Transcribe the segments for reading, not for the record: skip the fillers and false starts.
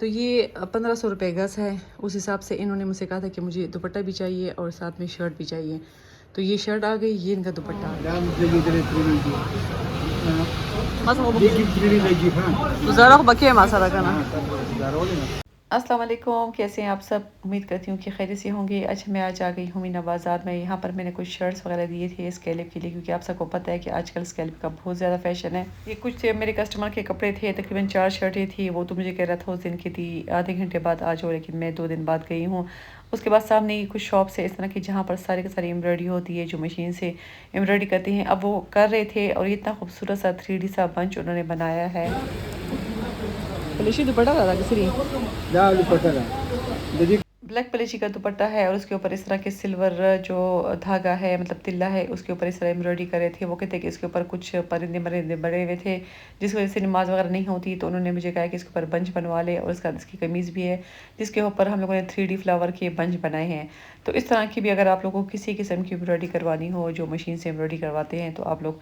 तो ये 1500 रुपये गज़ है। उस हिसाब से इन्होंने मुझसे कहा था कि मुझे दुपट्टा भी चाहिए और साथ में शर्ट भी चाहिए। तो ये शर्ट आ गई, ये इनका दुपट्टा आ गया। अस्सलाम वालेकुम, कैसे हैं आप सब? उम्मीद करती हूँ कि खैरियत से होंगे। अच्छा, मैं आज आ गई हूँ मीना बाज़ार में। यहाँ पर मैंने कुछ शर्ट्स वगैरह दिए थे स्कैल्प के लिए, क्योंकि आप सबको पता है कि आजकल स्कैल्प का बहुत ज़्यादा फैशन है। ये कुछ मेरे कस्टमर के कपड़े थे, तकरीबन 4 शर्टें थी। वो तो मुझे कह रहा था उस दिन की थी, आधे घंटे बाद आ जाओ, लेकिन मैं 2 दिन बाद गई हूँ। उसके बाद सामने ही कुछ शॉप्स है इस तरह की, जहाँ पर सारी की सारी एम्ब्रॉयडरी होती है, जो मशीन से एम्ब्रॉयडरी करती हैं। अब वो कर रहे थे और इतना खूबसूरत सा 3D सा बंच उन्होंने बनाया है। ब्लैक पलेची का दुपट्टा है और उसके ऊपर इस तरह के सिल्वर जो धागा है, मतलब तिल्ला है, उसके ऊपर इस तरह एम्ब्रॉयडरी करे थे। वो कहते हैं कि इसके ऊपर कुछ परिंदे मरिंदे बड़े हुए थे, जिसकी वजह से नमाज वगैरह नहीं होती। तो उन्होंने मुझे कहा कि इसके ऊपर बंच बनवा ले, और उसका इसकी कमीज़ भी है जिसके ऊपर हम लोगों ने 3D फ्लावर के बंच बनाए हैं। तो इस तरह की भी अगर आप लोगों को किसी किस्म की एम्ब्रॉयडरी करवानी हो, जो मशीन से एम्ब्रॉयडरी करवाते हैं, तो आप लोग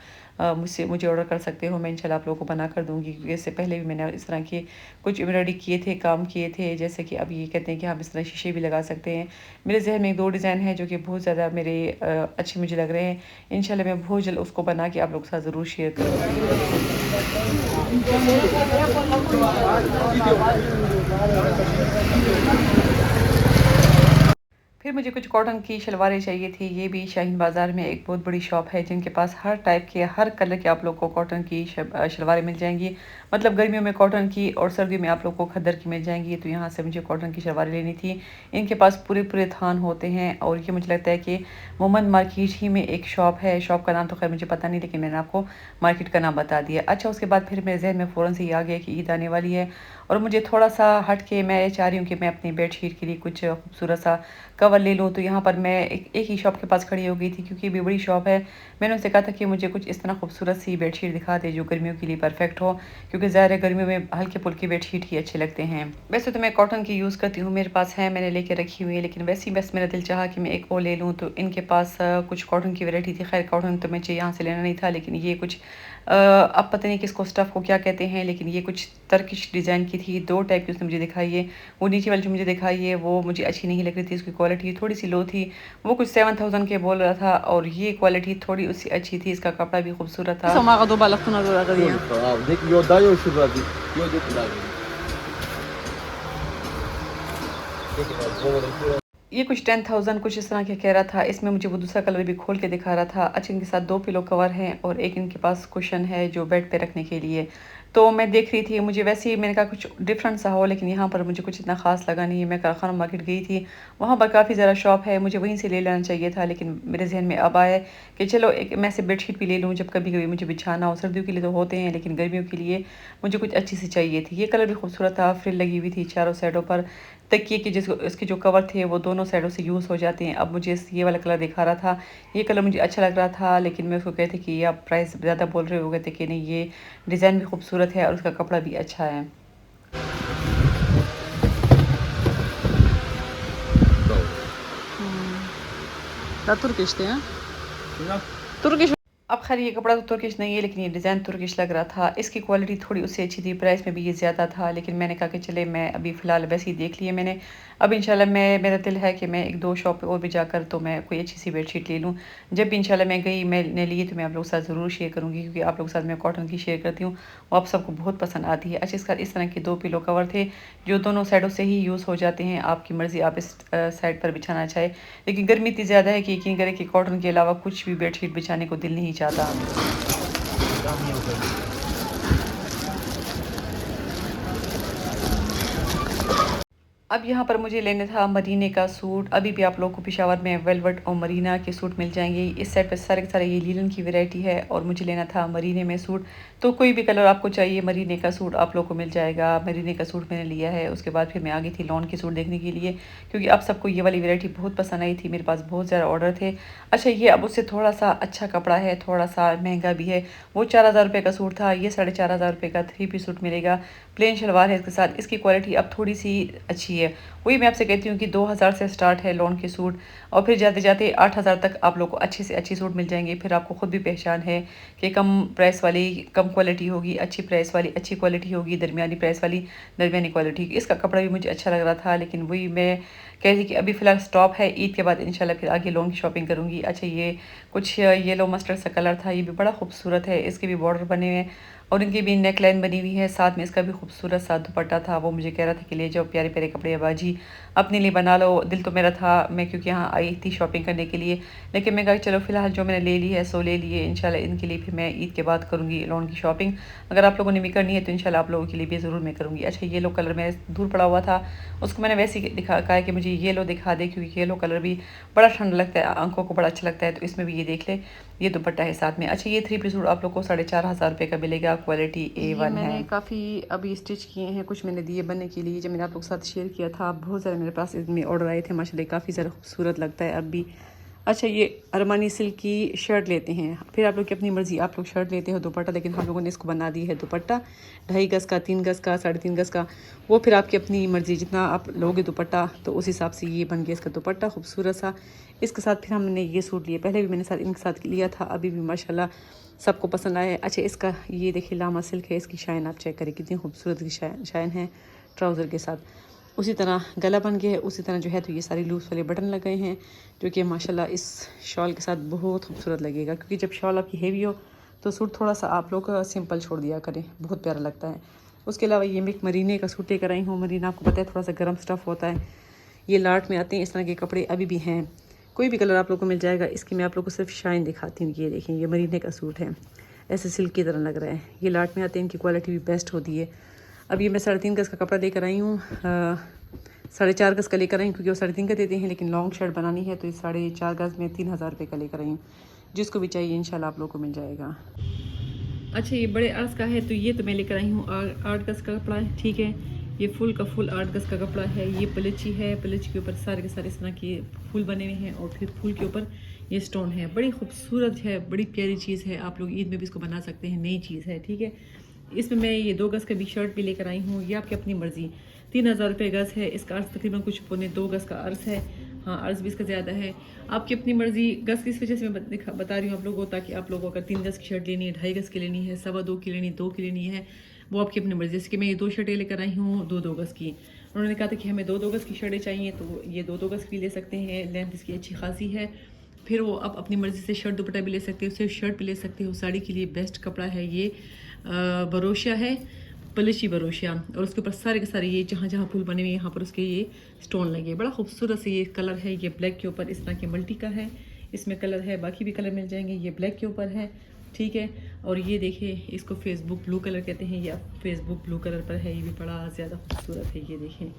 मुझे ऑर्डर कर सकते हो। मैं इंशाल्लाह आप लोगों को बना कर दूँगी, क्योंकि इससे पहले भी मैंने इस तरह के कुछ एम्ब्रॉयडरी किए थे, काम किए थे। जैसे कि अब ये कहते हैं कि हम इस तरह शीशे भी लगा सकते हैं। मेरे जहन में 2 डिज़ाइन है जो कि बहुत ज़्यादा मेरे अच्छे मुझे लग रहे हैं। इंशाल्लाह मैं बहुत जल्द उसको बना के आप लोग के साथ ज़रूर शेयर करूँगी। फिर मुझे कुछ कॉटन की शलवारें चाहिए थी। ये भी शाहीन बाज़ार में एक बहुत बड़ी शॉप है, जिनके पास हर टाइप के, हर कलर के आप लोग को कॉटन की शलवारें मिल जाएंगी। मतलब गर्मियों में कॉटन की और सर्दियों में आप लोग को खद्दर की मिल जाएंगी। तो यहाँ से मुझे कॉटन की शलवारें लेनी थी। इनके पास पूरे पूरे थान होते हैं, और ये मुझे लगता है कि मोमन मार्केट ही में एक शॉप है। शॉप का नाम तो खैर मुझे पता नहीं, लेकिन मैंने आपको मार्केट का नाम बता दिया। अच्छा, उसके बाद फिर मेरे जहन में फ़ौरन से ये आ गया कि ईद आने वाली है, और मुझे थोड़ा सा हट के मैं चाह रही हूँ कि मैं अपनी बेडशीट के लिए कुछ खूबसूरत सा कवर ले लूँ। तो यहाँ पर मैं एक ही शॉप के पास खड़ी हो गई थी, क्योंकि ये बड़ी शॉप है। मैंने उनसे कहा था कि मुझे कुछ इस तरह खूबसूरत सी बेडशीट दिखा दे जो गर्मियों के लिए परफेक्ट हो, क्योंकि ज़ाहिर है गर्मियों में हल्के फुल्के बेडशीट ही अच्छे लगते हैं। वैसे तो मैं कॉटन की यूज़ करती हूँ, मेरे पास है, मैंने लेके रखी हुई है, लेकिन वैसे ही बस मेरा दिल चाहा कि मैं एक और ले लूँ। तो इनके पास कुछ कॉटन की वैरायटी थी। खैर कॉटन तो मुझे यहाँ से लेना नहीं था, लेकिन ये कुछ अब पता नहीं किसको स्टफ़ को क्या कहते हैं, लेकिन ये कुछ तर्किश डिज़ाइन की थी। 2 टाइप की उसने मुझे दिखाई है। वो नीचे वाली जो मुझे दिखाई है वो मुझे अच्छी नहीं लग रही थी, उसकी क्वालिटी थोड़ी सी लो थी। वो कुछ 7000 के बोल रहा था, और ये क्वालिटी थोड़ी उससे अच्छी थी। इसका कपड़ा भी खूबसूरत था। ये कुछ 10,000 कुछ इस तरह के कह रहा था। इसमें मुझे वो दूसरा कलर भी खोल के दिखा रहा था। अच्छा, इनके साथ 2 पिलो कवर हैं, और एक इनके पास कुशन है जो बेड पे रखने के लिए। तो मैं देख रही थी, मुझे वैसे ही मैंने कहा कुछ डिफरेंट सा हो, लेकिन यहाँ पर मुझे कुछ इतना ख़ास लगा नहीं। मैं कारखाना मार्केट गई थी, वहाँ पर काफ़ी ज़्यादा शॉप है, मुझे वहीं से ले लेना चाहिए था। लेकिन मेरे जहन में अब आया कि चलो एक मैं से बेडशीट भी ले लूँ, जब कभी कभी मुझे बिछाना हो। सर्दियों के लिए तो होते हैं, लेकिन गर्मियों के लिए मुझे कुछ अच्छी सी चाहिए थी। ये कलर भी खूबसूरत था, फ्रिल लगी हुई थी चारों साइडों पर। तकिए के जिसको इसके जो कवर थे वो दोनों साइडों से यूज़ हो जाते हैं। अब मुझे ये वाला कलर दिखा रहा था, ये कलर मुझे अच्छा लग रहा था, लेकिन मैं उसको कहती कि ये आप प्राइस ज़्यादा बोल रहे हो। कहते कि नहीं, ये डिज़ाइन भी खूबसूरत है और उसका कपड़ा भी अच्छा है। तुर्किश थे, तुर्किश। अब खैर ये कपड़ा तो तुर्किश नहीं है, लेकिन ये डिज़ाइन तुर्किश लग रहा था। इसकी क्वालिटी थोड़ी उससे अच्छी थी, प्राइस में भी ये ज़्यादा था, लेकिन मैंने कहा कि चले, मैं अभी फ़िलहाल वैसे ही देख लिए मैंने। अब इंशाल्लाह मेरा दिल है कि मैं 1-2 शॉप पे और भी जाकर तो मैं कोई अच्छी सी बेडशीट ले लूँ। जब भी इंशाल्लाह मैं गई, मैंने लिए, तो मैं आप लोगों के साथ ज़रूर शेयर करूँगी, क्योंकि आप लोगों के साथ मैं कॉटन की शेयर करती हूँ, वो आप सबको बहुत पसंद आती है। अच्छा, इसका इस तरह के 2 पिलो कवर थे, जो दोनों साइडों से ही यूज़ हो जाते हैं। आपकी मर्ज़ी, आप इस साइड पर बिछाना चाहे, लेकिन गर्मी इतनी ज़्यादा है कि यकीन करें कि कॉटन के अलावा कुछ भी बेडशीट बिछाने को दिल नहीं चाहता। अब यहाँ पर मुझे लेना था मरीने का सूट। अभी भी आप लोगों को पेशावर में वेलवेट और मरीना के सूट मिल जाएंगे। इस साइड पे सारे के सारे ये लीलन की वैरायटी है और मुझे लेना था मरीने में सूट। तो कोई भी कलर आपको चाहिए मरीने का सूट आप लोग को मिल जाएगा। मरीने का सूट मैंने लिया है। उसके बाद फिर मैं आ गई थी लॉन के सूट देखने के लिए, क्योंकि अब सबको ये वाली वैरायटी बहुत पसंद आई थी। मेरे पास बहुत ज़्यादा ऑर्डर थे। अच्छा, ये अब उससे थोड़ा सा अच्छा कपड़ा है, थोड़ा सा महंगा भी है। वो 4000 रुपये का सूट था, ये 4500 रुपये का 3 पीस सूट मिलेगा। प्लेन शलवार है इसके साथ। इसकी क्वालिटी अब थोड़ी सी अच्छी है। वही मैं आपसे कहती हूँ कि 2000 से स्टार्ट है लॉन के सूट, और फिर जाते जाते 8000 तक आप लोग को अच्छे से अच्छे सूट मिल जाएंगे। फिर आपको खुद भी पहचान है कि कम प्राइस वाली कम क्वालिटी होगी, अच्छी प्राइस वाली अच्छी क्वालिटी होगी, दरमियानी प्राइस वाली दरमियानी क्वालिटी। इसका कपड़ा भी मुझे अच्छा लग रहा था, लेकिन वही मैं कह रही कि अभी फ़िलहाल स्टॉप है। ईद के बाद इंशाल्लाह फिर आगे लॉन की शॉपिंग करूँगी। अच्छा, ये कुछ येलो मस्टर्ड सा कलर था, ये भी बड़ा खूबसूरत है। इसके भी बॉर्डर बने हुए हैं और इनकी भी नेक लाइन बनी हुई है। साथ में इसका भी खूबसूरत सा दुपट्टा था। वो मुझे कह रहा था कि ले जाओ प्यारे प्यारे कपड़े बाजी, अपने लिए बना लो। दिल तो मेरा था, मैं क्योंकि यहाँ आई थी शॉपिंग करने के लिए, लेकिन मैं कहा चलो फ़िलहाल जो मैंने ले ली है सो ले लिए। इंशाल्लाह इनके लिए फिर मैं ईद के बाद करूँगी लॉन की शॉपिंग। अगर आप लोगों ने भी करनी है तो इंशाल्लाह आप लोगों के लिए भी ज़रूर मैं करूँगी। अच्छा, येलो कलर में दूर पड़ा हुआ था, उसको मैंने वैसे ही दिखा कहा कि मुझे येलो दिखा दे, क्योंकि येलो कलर भी बड़ा ठंडा लगता है, आंखों को बड़ा अच्छा लगता है। तो इसमें भी ये देख ले, ये दुपट्टा है साथ में। अच्छा, ये 3 पीस सूट आप लोग को 4500 रुपये का मिलेगा। क्वालिटी A1 है। मैंने काफ़ी अभी स्टिच किए हैं, कुछ मैंने दिए बनने के लिए, जब मैंने आप लोग के साथ शेयर किया था। बहुत ज़्यादा मेरे पास इसमें ऑर्डर आए थे माशाल्लाह, काफ़ी ज़्यादा खूबसूरत लगता है अब भी। अच्छा, ये अरमानी सिल्क की शर्ट लेते हैं, फिर आप लोग की अपनी मर्ज़ी, आप लोग शर्ट लेते हो दुपट्टा, लेकिन हम लोगों ने इसको बना दी है दुपट्टा 2.5 गज़ का, 3 गज़ का, 3.5 गज़ का। वो फिर आपकी अपनी मर्ज़ी, जितना आप लोगे दुपट्टा तो उस हिसाब से ये बन गया इसका दुपट्टा खूबसूरत सा। इसके साथ फिर हमने ये सूट लिए, पहले भी मैंने साथ इनके साथ लिया था, अभी भी माशाल्लाह सबको पसंद आया है। अच्छा, इसका ये देखिए लामा सिल्क है, इसकी शाइन आप चेक करें कितनी खूबसूरत की शाइन है ट्राउज़र के साथ। उसी तरह गला बन गया है, उसी तरह जो है तो ये सारी लूज़ वाले बटन लगे हैं, जो कि माशाल्लाह इस शॉल के साथ बहुत खूबसूरत लगेगा। क्योंकि जब शॉल आपकी हेवी हो तो सूट थोड़ा सा आप लोग सिंपल छोड़ दिया करें, बहुत प्यारा लगता है। उसके अलावा ये मैं एक मरीने का सूट लेकर आई हूँ। मरीना आपको पता है थोड़ा सा गर्म स्टफ़ होता है, ये लाट में आते हैं, इस तरह के कपड़े अभी भी हैं। कोई भी कलर आप लोग को मिल जाएगा। इसकी मैं आप लोग को सिर्फ शाइन दिखाती हूँ। ये देखें, ये मरीने का सूट है, ऐसे सिल्क की तरह लग रहा है। ये लाट में आते हैं, इनकी क्वालिटी भी बेस्ट होती है। अब ये मैं 3.5 गज़ का कपड़ा लेकर आई हूँ, 4.5 गज़ का लेकर आई हूँ, क्योंकि वो 3.5 का देते हैं, लेकिन लॉन्ग शर्ट बनानी है तो ये 4.5 गज़ में 3000 रुपये का लेकर आई हूँ। जिसको भी चाहिए इंशाल्लाह आप लोग को मिल जाएगा। अच्छा, ये बड़े अर्ज का है, तो ये तो मैं लेकर आई हूँ 8 गज़ का कपड़ा है, ठीक है। ये फुल का फुल 8 गज़ का कपड़ा है। ये पलची है, पलच के ऊपर सारे के सारे इस तरह के फूल बने हुए हैं, और फिर फूल के ऊपर ये स्टोन है। बड़ी खूबसूरत है, बड़ी प्यारी चीज़ है। आप लोग ईद में भी इसको बना सकते हैं, नई चीज़ है, ठीक है। इसमें मैं ये 2 गज़ का भी शर्ट भी लेकर आई हूँ। ये आपकी अपनी मर्ज़ी। 3000 रुपये गज़ है। इसका अर्ज़ तकरीबन कुछ 2.25 गज़ का अर्ज़ है। हाँ, अर्ज़ भी इसका ज़्यादा है। आपकी अपनी मर्ज़ी। गज़ किस वजह से मैं बता रही हूँ आप लोगों को, ताकि आप लोगों को अगर 3 गज़ की शर्ट लेनी है, 2.5 गज़ की लेनी है, 2.25 की लेनी, 2 की लेनी है, वो आपकी अपनी मर्ज़ी। जैसे कि मैं ये 2 शर्टें लेकर आई हूँ 2-2 गज़ की। उन्होंने कहा था कि हमें 2-2 गज़ की शर्टें चाहिए, तो ये 2-2 गज़ की ले सकते हैं। लेंथ इसकी अच्छी खासी है। फिर वो आप अपनी मर्ज़ी से शर्ट दुपट्टा भी ले सकते हो, सिर्फ शर्ट भी ले सकते हो। साड़ी के लिए बेस्ट कपड़ा है ये। बरोशिया है, पलिशी बरोशिया, और उसके ऊपर सारे के सारे ये जहाँ जहाँ फूल बने हुए यहाँ पर उसके ये स्टोन लगे। बड़ा खूबसूरत से ये कलर है। ये ब्लैक के ऊपर इस तरह के मल्टी का है, इसमें कलर है, बाकी भी कलर मिल जाएंगे। ये ब्लैक के ऊपर है, ठीक है। और ये देखिए, इसको फेसबुक ब्लू कलर कहते हैं, या फेसबुक ब्लू कलर पर है। ये भी बड़ा ज़्यादा खूबसूरत है, ये देखें।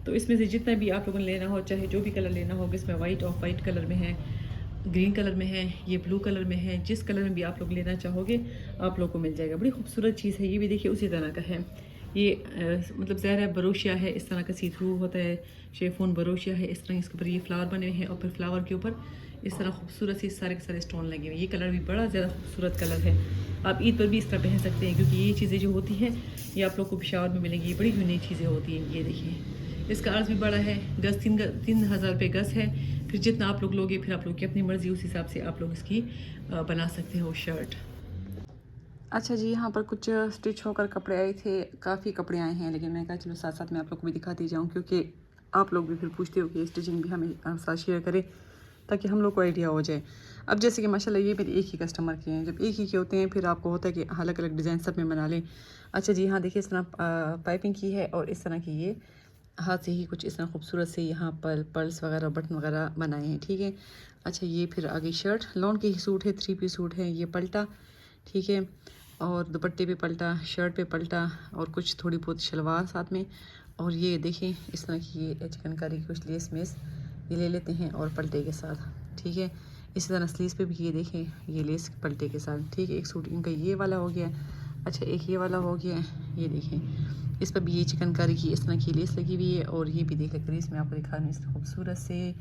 तो इसमें से जितना भी आप लोगों ने लेना हो, चाहे जो भी कलर लेना होगा, इसमें वाइट ऑफ वाइट कलर में है, ग्रीन कलर में है, ये ब्लू कलर में है, जिस कलर में भी आप लोग लेना चाहोगे आप लोग को मिल जाएगा। बड़ी खूबसूरत चीज़ है। ये भी देखिए उसी तरह का है। ये मतलब ज़ाहिर है बरोशिया है, इस तरह का सी थ्रू होता है, शेफोन बरोशिया है। इस तरह इसके ऊपर ये फ्लावर बने हुए हैं, और फिर फ्लावर के ऊपर इस तरह खूबसूरत से सारे के सारे स्टोन लगे हुए हैं। ये कलर भी बड़ा ज़्यादा खूबसूरत कलर है। आप ईद पर भी इस तरह पहन सकते हैं, क्योंकि ये चीज़ें जो होती हैं ये आप लोग को पेशावर में मिलेंगी। ये बड़ी यूनिक चीज़ें होती हैं। ये देखिए, इसका अर्ज भी बड़ा है। गज़ 3000 रुपये गज़ है। फिर जितना आप लोग लोगे, फिर आप लोग की अपनी मर्ज़ी, उस हिसाब से आप लोग इसकी बना सकते हो शर्ट। अच्छा जी, यहाँ पर कुछ स्टिच होकर कपड़े आए थे, काफ़ी कपड़े आए हैं, लेकिन मैंने कहा चलो साथ साथ में आप लोग को भी दिखाती जाऊँ, क्योंकि आप लोग भी फिर पूछते हो कि स्टिचिंग भी हमें साथ शेयर करें, ताकि हम लोग को आइडिया हो जाए। अब जैसे कि माशाल्लाह ये मेरे एक ही कस्टमर के हैं, जब एक ही के होते हैं फिर आपको होता है कि अलग अलग डिज़ाइन सब में बना लें। अच्छा जी, यहाँ देखिए इस तरह पाइपिंग की है, और इस तरह की ये हाथ से ही कुछ इस तरह खूबसूरत से यहाँ पर पर्ल्स वगैरह बटन वगैरह बनाए हैं, ठीक है। अच्छा, ये फिर आगे शर्ट लॉन के ही सूट है, 3 पीस सूट है। ये पल्टा, ठीक है, और दुपट्टे पे पल्टा, शर्ट पे पल्टा, और कुछ थोड़ी बहुत शलवार साथ में, और ये देखिए इस तरह की ये चिकनकारी की कुछ लेस मेस ये ले लेते हैं और पलटे के साथ, ठीक है। इसी तरह स्लीव्स पे भी ये देखें ये लेस पलटे के साथ, ठीक है। एक सूट इनका ये वाला हो गया। अच्छा एक ये वाला हो गया, ये देखें इस पर भी ये चिकनकारी की इस तरह की लेस लगी हुई है। और ये भी देख लें क्रीज में आपको दिखा रही हूँ इस खूबसूरत से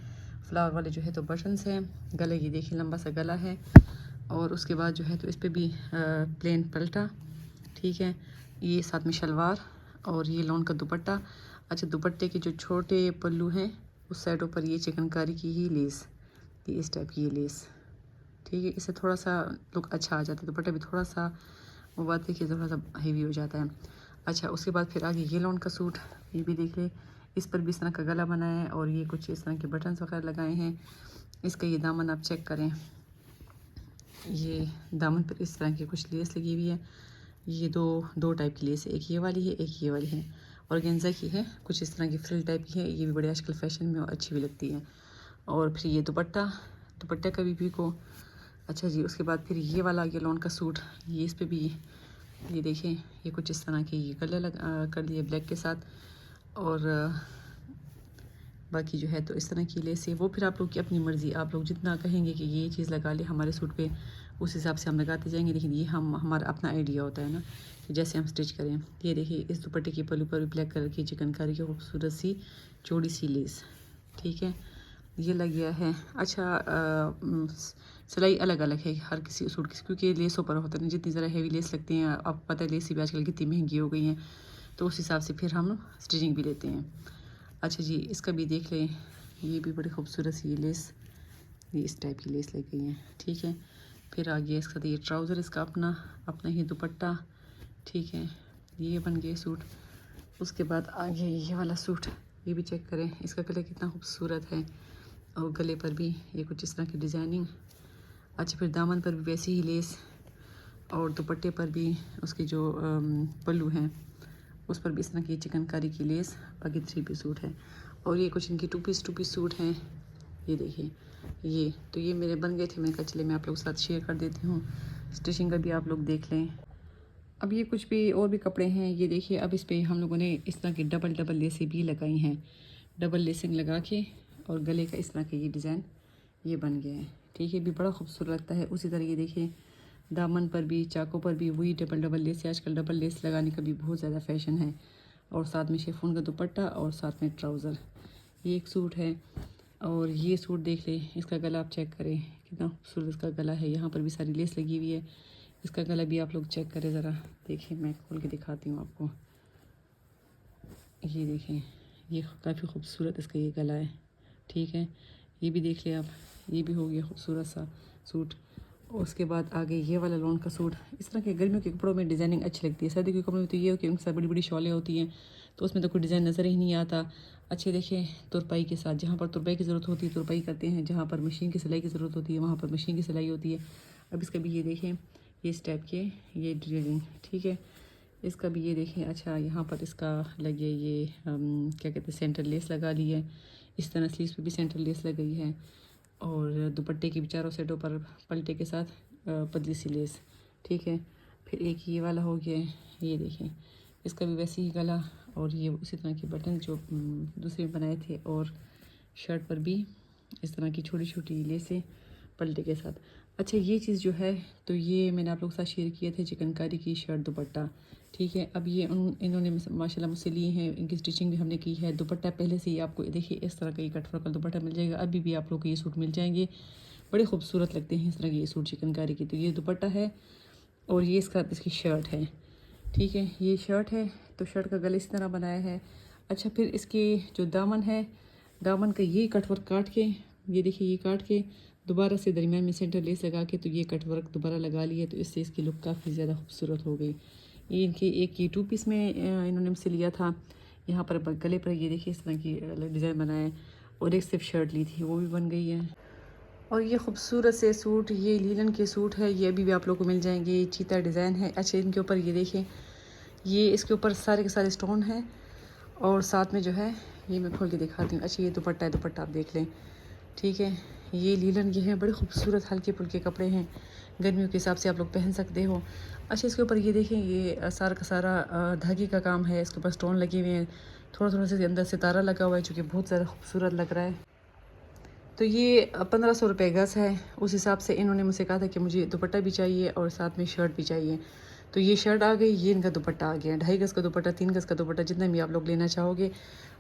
फ्लावर वाले जो है तो बटन्स हैं। गले ये देखिए लंबा सा गला है। और उसके बाद जो है तो इस पर भी प्लेन पलटा, ठीक है। ये साथ में शलवार और ये लॉन का दुपट्टा। अच्छा दुपट्टे के जो छोटे पल्लू हैं उस साइडों पर ये चिकनकारी की ही लेस, ये इस टाइप की ये लेस, ठीक है। इससे थोड़ा सा लुक अच्छा आ जाता है। दुपट्टा भी थोड़ा सा वो बात है कि थोड़ा सा हेवी हो जाता है। अच्छा उसके बाद फिर आगे ये लॉन का सूट, ये भी देख ले इस पर भी इस तरह का गला बनाया है और ये कुछ इस तरह के बटन्स वगैरह लगाए हैं। इसका ये दामन आप चेक करें, ये दामन पर इस तरह की कुछ लेस लगी हुई है। ये दो टाइप की लेस है, एक ये वाली है एक ये वाली है। और गेंजा की है कुछ इस तरह की फ्रिल टाइप की है। ये भी बड़े आजकल फैशन में और अच्छी भी लगती है। और फिर ये दुपट्टा का भी को। अच्छा जी उसके बाद फिर ये वाला आ गया लॉन का सूट। ये इस पर भी ये देखें ये कुछ इस तरह के ये कलर कर दिए ब्लैक के साथ। और बाकी जो है तो इस तरह की लेस है। वो फिर आप लोग की अपनी मर्ज़ी, आप लोग जितना कहेंगे कि ये चीज़ लगा ले हमारे सूट पे उस हिसाब से हम लगाते जाएंगे। लेकिन ये हमारा अपना आइडिया होता है ना कि जैसे हम स्टिच करें। ये देखिए इस दुपट्टे के पल्लू पर भी ब्लैक कलर की चिकनकारी की खूबसूरत सी चौड़ी सी लेस, ठीक है। ये लग गया है। अच्छा सिलाई अलग अलग है हर किसी सूट की, क्योंकि लेसों पर होता है ना, जितनी ज़रा हेवी लेस लगती हैं आपको पता है लेस भी आजकल कितनी महंगी हो गई हैं, तो उस हिसाब से फिर हम स्टिचिंग भी लेते हैं। अच्छा जी इसका भी देख लें, ये भी बड़ी खूबसूरत सी लेस, ये इस टाइप की लेस लगी है, ठीक है। फिर आ गया इसका ये ट्राउज़र, इसका अपना ही दुपट्टा, ठीक है। ये बन गए सूट। उसके बाद आ गया ये वाला सूट, ये भी चेक करें इसका गला कितना खूबसूरत है। और गले पर भी ये कुछ इस तरह की डिज़ाइनिंग। अच्छा फिर दामन पर भी वैसी ही लेस और दुपट्टे पर भी उसके जो पल्लू हैं उस पर भी इस तरह की चिकनकारी की लेस। बाकी 3 पीस सूट है। और ये कुछ इनकी 2 पीस सूट हैं। ये देखिए ये तो ये मेरे बन गए थे, मैंने कहा चले मैं आप लोगों के साथ शेयर कर देती हूँ। स्टिचिंग का भी आप लोग देख लें। अब ये कुछ भी और भी कपड़े हैं, ये देखिए अब इस पे हम लोगों ने इस तरह की डबल लेसें भी लगाई हैं। डबल लेसिंग लगा के और गले का इस तरह के ये डिज़ाइन ये बन गए हैं, ठीक है। भी बड़ा खूबसूरत लगता है। उसी तरह ये देखिए दामन पर भी चाकों पर भी वही डबल लेस। आजकल डबल लेस लगाने का भी बहुत ज़्यादा फैशन है। और साथ में शिफॉन का दुपट्टा और साथ में ट्राउज़र, ये एक सूट है। और ये सूट देख लें, इसका गला आप चेक करें कितना खूबसूरत इसका गला है। यहाँ पर भी सारी लेस लगी हुई है। इसका गला भी आप लोग चेक करें ज़रा, देखिए मैं खोल के दिखाती हूँ आपको। ये देखें ये काफ़ी खूबसूरत इसका ये गला है, ठीक है। ये भी देख लें आप, ये भी हो गया खूबसूरत सा सूट। और उसके बाद आगे ये वाला लॉन का सूट। इस तरह के गर्मियों के कपड़ों में डिज़ाइनिंग अच्छी लगती है। सर्दी के कपड़ों में तो ये हो कि उनके साथ बड़ी बड़ी शॉलें होती हैं तो उसमें तो कोई डिज़ाइन नज़र ही नहीं आता। अच्छे देखें तुरपाई के साथ, जहाँ पर तुरपाई की ज़रूरत होती है तुरपाई करते हैं, जहाँ पर मशीन की सिलाई की ज़रूरत होती है वहाँ पर मशीन की सिलाई होती है। अब इसका भी ये देखें ये इस टाइप के ये डिज़ाइनिंग, ठीक है। इसका भी ये देखें। अच्छा यहाँ पर इसका लगे ये क्या कहते हैं सेंटर लेस लगा ली है। इस तरह स्लीव्स पे भी सेंटर लेस लगी है। और दुपट्टे की भी चारों साइडों पर पलटे के साथ पतली सी लेस, ठीक है। फिर एक ये वाला हो गया, ये देखें इसका भी वैसे ही गला और ये उसी तरह के बटन जो दूसरे बनाए थे। और शर्ट पर भी इस तरह की छोटी छोटी लेसें पलटे के साथ। अच्छा ये चीज़ जो है तो ये मैंने आप लोगों के साथ शेयर किए थे चिकनकारी की शर्ट दुपट्टा, ठीक है। अब ये इन्होंने माशाल्लाह मुझसे लिए हैं, इनकी स्टिचिंग भी हमने की है। दुपट्टा पहले से ही आपको देखिए इस तरह का ये कटवर्क का दुपट्टा मिल जाएगा। अभी भी आप लोग को ये सूट मिल जाएंगे, बड़े खूबसूरत लगते हैं इस तरह के ये सूट चिकनकारी की। तो ये दुपट्टा है और ये इसकी शर्ट है, ठीक है। ये शर्ट है तो शर्ट का गला इस तरह बनाया है। अच्छा फिर इसके जो दामन है, दामन का ये कटवर्क काट के, ये देखिए ये काट के दोबारा से दरमियान में सेंटर लेस लगा के तो ये कटवर्क दोबारा लगा लिया, तो इससे इसकी लुक काफ़ी ज़्यादा खूबसूरत हो गई। ये इनके एक ये 2 पीस में इन्होंने मुझसे लिया था। यहाँ पर गले पर ये देखिए इस तरह की डिज़ाइन बनाया है। और एक सिर्फ शर्ट ली थी वो भी बन गई है। और ये खूबसूरत से सूट, ये लीलन के सूट है, ये अभी भी आप लोग को मिल जाएंगे। ये चीता डिज़ाइन है। अच्छा इनके ऊपर ये देखें, ये इसके ऊपर सारे के सारे स्टोन हैं। और साथ में जो है ये मैं खोल के दिखाती हूँ। अच्छा ये दुपट्टा है, दुपट्टा आप देख लें, ठीक है। ये लीलन के हैं, बड़े खूबसूरत हल्के फुल्के कपड़े हैं, गर्मियों के हिसाब से आप लोग पहन सकते हो। अच्छा इसके ऊपर ये देखें, ये सारा का सारा धागे का काम है, इसके ऊपर स्टोन लगे हुए हैं, थोड़ा थोड़ा से अंदर सितारा लगा हुआ है जो कि बहुत ज़्यादा खूबसूरत लग रहा है। तो ये 1500 रुपये गज़ है। उस हिसाब से इन्होंने मुझसे कहा था कि मुझे दुपट्टा भी चाहिए और साथ में शर्ट भी चाहिए। तो ये शर्ट आ गई, ये इनका दुपट्टा आ गया। 2.5 गज़ का दुपट्टा, 3 गज़ का दुपट्टा, जितना भी आप लोग लेना चाहोगे।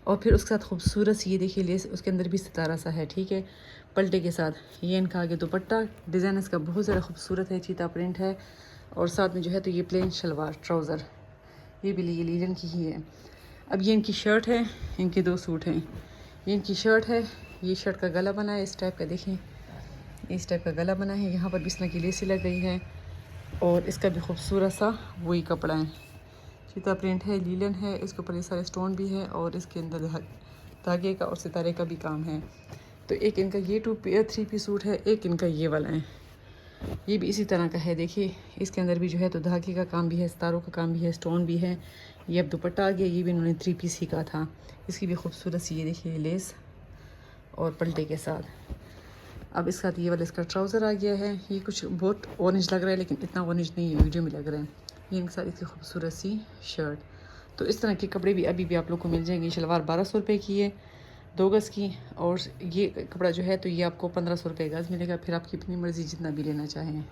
और फिर उसके साथ खूबसूरत सी ये देखिए लेस, उसके अंदर भी सितारा सा है, ठीक है, पलटे के साथ। ये इनका आगे दुपट्टा, डिज़ाइन इसका बहुत ज़्यादा खूबसूरत है, चीता प्रिंट है। और साथ में जो है तो ये प्लेन शलवार ट्राउज़र, ये भी ये लीलन की ही है। अब ये इनकी शर्ट है, इनके 2 सूट हैं। ये इनकी शर्ट है, ये शर्ट का गला बना है इस टाइप का, देखें इस टाइप का गला बना है। यहाँ पर भी इस तरह की लेसी लग गई है और इसका भी खूबसूरत सा वही कपड़ा है, चीता प्रिंट है, लीलन है, इसके ऊपर ये सारे स्टोन भी है और इसके अंदर धागे का और सितारे का भी काम है। तो एक इनका ये 3 पीस सूट है, एक इनका ये वाला है, ये भी इसी तरह का है। देखिए इसके अंदर भी जो है तो धागे का काम भी है, सितारों का काम भी है, स्टोन भी है। ये अब दुपट्टा आ गया, ये भी इन्होंने 3 पीस ही का था। इसकी भी खूबसूरत सी ये देखिए लेस और पलटे के साथ। अब इसका ये वाला इसका ट्राउज़र आ गया है। ये कुछ बहुत ऑरेंज लग रहा है लेकिन इतना ऑरेंज नहीं है, वीडियो में लग रहा है। ये इनके साथ इसकी खूबसूरत सी शर्ट। तो इस तरह के कपड़े भी अभी भी आप लोग को मिल जाएंगे। शलवार 1200 रुपये की है, 2 गज़ की। और ये कपड़ा जो है तो ये आपको 1500 रुपये गज़ मिलेगा। फिर आपकी अपनी मर्ज़ी जितना भी लेना चाहें।